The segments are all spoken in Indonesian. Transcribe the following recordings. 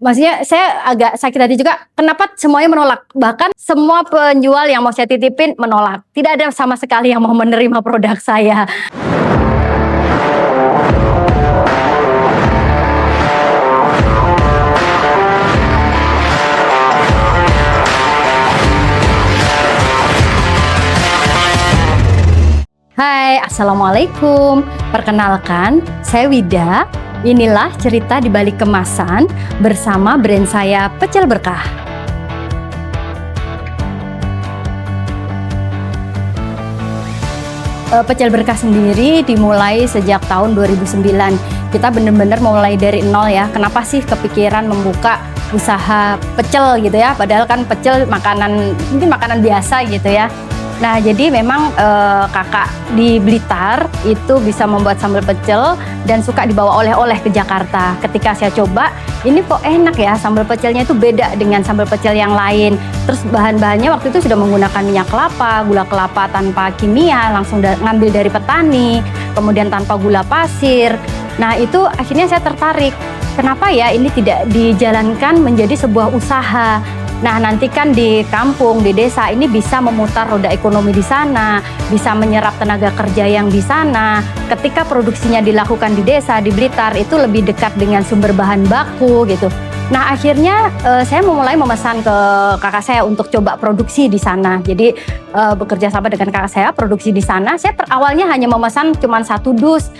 Maksudnya saya agak sakit hati juga, kenapa semuanya menolak? Bahkan semua penjual yang mau saya titipin menolak. Tidak ada sama sekali yang mau menerima produk saya. Hai, Assalamualaikum. Perkenalkan, saya Wida. Inilah cerita di balik kemasan bersama brand saya Pecel Berkah. Pecel Berkah sendiri dimulai sejak tahun 2009. Kita benar-benar mulai dari nol ya. Kenapa sih kepikiran membuka usaha pecel gitu ya? Padahal kan pecel makanan, mungkin makanan biasa gitu ya. Nah, jadi memang kakak di Blitar itu bisa membuat sambal pecel dan suka dibawa oleh-oleh ke Jakarta. Ketika saya coba, ini kok enak ya, sambal pecelnya itu beda dengan sambal pecel yang lain. Terus bahan-bahannya waktu itu sudah menggunakan minyak kelapa, gula kelapa tanpa kimia, langsung ngambil dari petani, kemudian tanpa gula pasir. Nah, itu akhirnya saya tertarik. Kenapa ya ini tidak dijalankan menjadi sebuah usaha? Nah, nanti kan di kampung, di desa ini bisa memutar roda ekonomi di sana, bisa menyerap tenaga kerja yang di sana. Ketika produksinya dilakukan di desa, di Blitar, itu lebih dekat dengan sumber bahan baku gitu. Nah, akhirnya saya memulai memesan ke kakak saya untuk coba produksi di sana. Jadi bekerja sama dengan kakak saya, produksi di sana. Saya awalnya hanya memesan cuma satu dus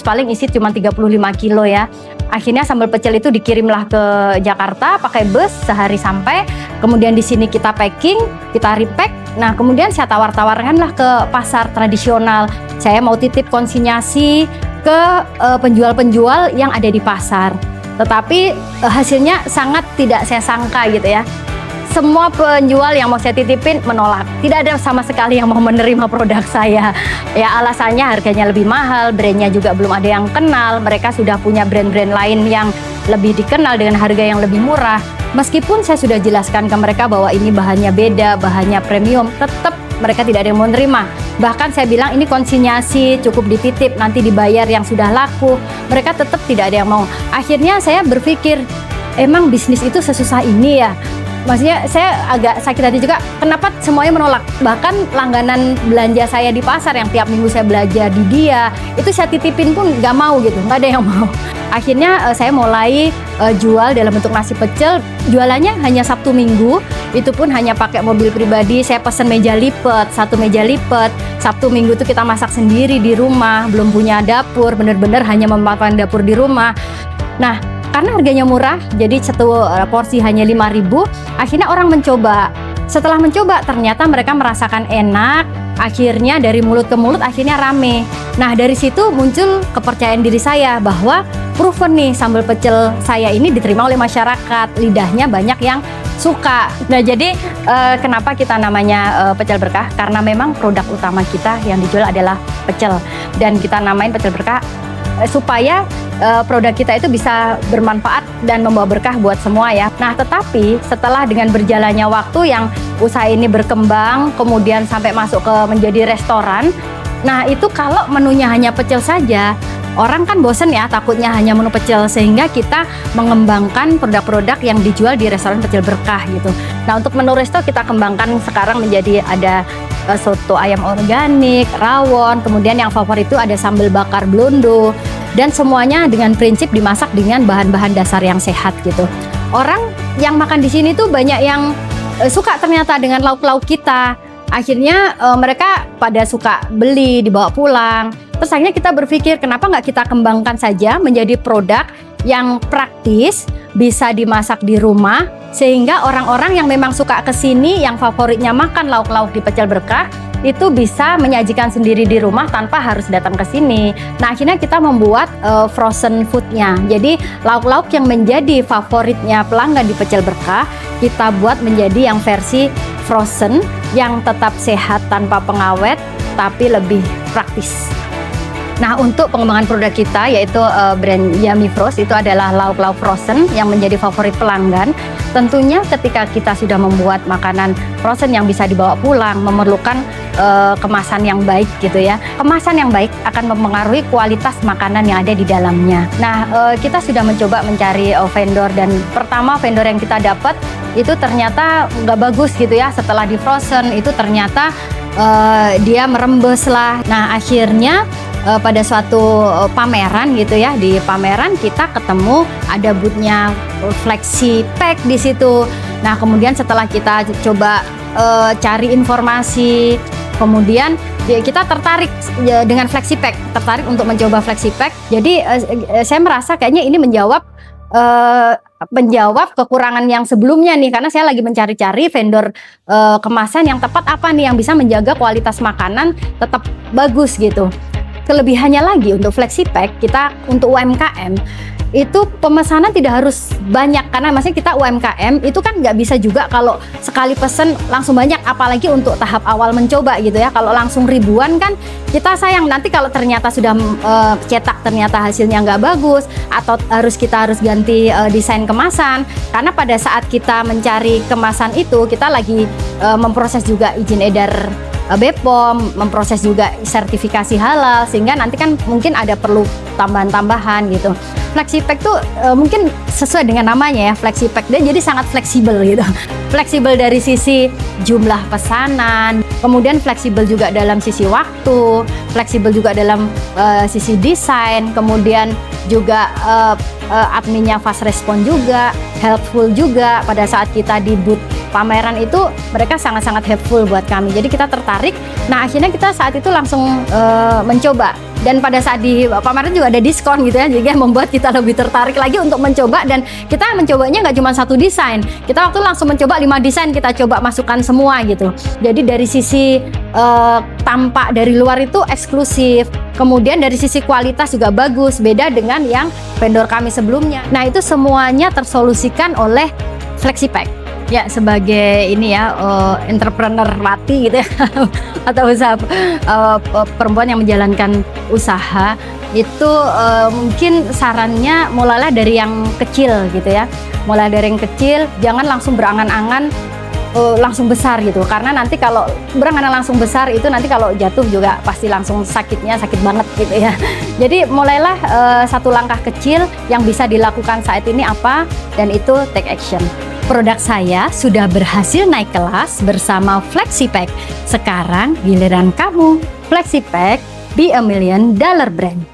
paling isi cuma 35 kilo ya. Akhirnya sambal pecel itu dikirimlah ke Jakarta pakai bus sehari sampai. Kemudian di sini kita packing, kita repack. Nah, kemudian saya tawar-tawarkanlah ke pasar tradisional. Saya mau titip konsinyasi ke penjual-penjual yang ada di pasar. Tetapi hasilnya sangat tidak saya sangka gitu ya. Semua penjual yang mau saya titipin menolak. Tidak ada sama sekali yang mau menerima produk saya. Ya, alasannya harganya lebih mahal, brandnya juga belum ada yang kenal. Mereka sudah punya brand-brand lain yang lebih dikenal dengan harga yang lebih murah. Meskipun saya sudah jelaskan ke mereka bahwa ini bahannya beda, bahannya premium, tetap mereka tidak ada yang mau menerima. Bahkan saya bilang ini konsinyasi, cukup dititip, nanti dibayar yang sudah laku. Mereka tetap tidak ada yang mau. Akhirnya saya berpikir, emang bisnis itu sesusah ini ya? Maksudnya saya agak sakit hati juga, kenapa semuanya menolak? Bahkan langganan belanja saya di pasar yang tiap minggu saya belajar di dia, itu saya titipin pun nggak mau gitu, nggak ada yang mau. Akhirnya saya mulai jual dalam bentuk nasi pecel, jualannya hanya Sabtu Minggu, itu pun hanya pakai mobil pribadi. Saya pesen meja lipat, 1 meja lipat. Sabtu Minggu itu kita masak sendiri di rumah, belum punya dapur, bener-bener hanya memanfaatkan dapur di rumah. Nah, karena harganya murah, jadi satu porsi hanya 5.000, akhirnya orang mencoba. Setelah mencoba, ternyata mereka merasakan enak, akhirnya dari mulut ke mulut akhirnya rame. Nah, dari situ muncul kepercayaan diri saya bahwa proven nih sambal pecel saya ini diterima oleh masyarakat, lidahnya banyak yang suka. Nah, jadi kenapa kita namanya Pecel Berkah? Karena memang produk utama kita yang dijual adalah pecel, dan kita namain Pecel Berkah supaya produk kita itu bisa bermanfaat dan membawa berkah buat semua ya. Nah, tetapi setelah dengan berjalannya waktu yang usaha ini berkembang, kemudian sampai masuk ke menjadi restoran. Nah, itu kalau menunya hanya pecel saja, orang kan bosen ya, takutnya hanya menu pecel, sehingga kita mengembangkan produk-produk yang dijual di restoran Pecel Berkah gitu. Nah, untuk menu resto kita kembangkan sekarang menjadi ada soto ayam organik, rawon, kemudian yang favorit itu ada sambal bakar blondo, dan semuanya dengan prinsip dimasak dengan bahan-bahan dasar yang sehat gitu. Orang yang makan di sini tuh banyak yang suka ternyata dengan lauk-lauk kita. Akhirnya mereka pada suka beli, dibawa pulang. Terus akhirnya kita berpikir, kenapa nggak kita kembangkan saja menjadi produk yang praktis, bisa dimasak di rumah, sehingga orang-orang yang memang suka kesini, yang favoritnya makan lauk-lauk di Pecel Berkah, itu bisa menyajikan sendiri di rumah tanpa harus datang ke sini. Nah, akhirnya kita membuat frozen foodnya. Jadi lauk-lauk yang menjadi favoritnya pelanggan di Pecel Berkah, kita buat menjadi yang versi frozen, yang tetap sehat tanpa pengawet, tapi lebih praktis. Nah, untuk pengembangan produk kita yaitu brand Yummy Frost itu adalah lauk-lauk frozen yang menjadi favorit pelanggan. Tentunya ketika kita sudah membuat makanan frozen yang bisa dibawa pulang, memerlukan kemasan yang baik gitu ya. Kemasan yang baik akan mempengaruhi kualitas makanan yang ada di dalamnya. Nah, kita sudah mencoba mencari vendor, dan pertama vendor yang kita dapat itu ternyata nggak bagus gitu ya. Setelah di frozen itu ternyata dia merembes lah. Nah, akhirnya pada suatu pameran gitu ya, di pameran kita ketemu ada boothnya Flexi Pack di situ. Nah, kemudian setelah kita coba cari informasi, kemudian kita tertarik dengan Flexi Pack, tertarik untuk mencoba Flexi Pack. Jadi saya merasa kayaknya ini menjawab kekurangan yang sebelumnya nih, karena saya lagi mencari-cari vendor kemasan yang tepat apa nih yang bisa menjaga kualitas makanan tetap bagus gitu. Kelebihannya lagi untuk Flexi Pack, kita untuk UMKM itu pemesanan tidak harus banyak, karena maksudnya kita UMKM itu kan nggak bisa juga kalau sekali pesen langsung banyak, apalagi untuk tahap awal mencoba gitu ya. Kalau langsung ribuan kan kita sayang, nanti kalau ternyata sudah cetak ternyata hasilnya nggak bagus, atau kita harus ganti desain kemasan, karena pada saat kita mencari kemasan itu kita lagi memproses juga izin edar BPOM, memproses juga sertifikasi halal, sehingga nanti kan mungkin ada perlu tambahan-tambahan gitu. Flexi Pack tuh mungkin sesuai dengan namanya ya, Flexi Pack, dia jadi sangat fleksibel gitu. Fleksibel dari sisi jumlah pesanan, kemudian fleksibel juga dalam sisi waktu, fleksibel juga dalam sisi desain, kemudian juga adminnya fast respon juga, helpful juga. Pada saat kita di booth pameran itu mereka sangat-sangat helpful buat kami, jadi kita tertarik. Nah, akhirnya kita saat itu langsung mencoba, dan pada saat di pameran juga ada diskon gitu ya, jadi membuat kita lebih tertarik lagi untuk mencoba. Dan kita mencobanya nggak cuma satu desain, kita waktu langsung mencoba 5 desain, kita coba masukkan semua gitu. Jadi dari sisi tampak dari luar itu eksklusif, kemudian dari sisi kualitas juga bagus, beda dengan yang vendor kami sebelumnya. Nah, itu semuanya tersolusikan oleh Flexi Pack. Ya, sebagai ini ya entrepreneur mati gitu ya atau usaha perempuan yang menjalankan usaha itu mungkin sarannya mulailah dari yang kecil gitu ya. Mulai dari yang kecil, jangan langsung berangan-angan langsung besar gitu, karena nanti kalau berangan langsung besar itu nanti kalau jatuh juga pasti langsung sakit banget gitu ya. Jadi mulailah satu langkah kecil yang bisa dilakukan saat ini apa, dan itu take action. Produk saya sudah berhasil naik kelas bersama Flexi Pack. Sekarang giliran kamu. Flexi Pack, be a $1 million brand.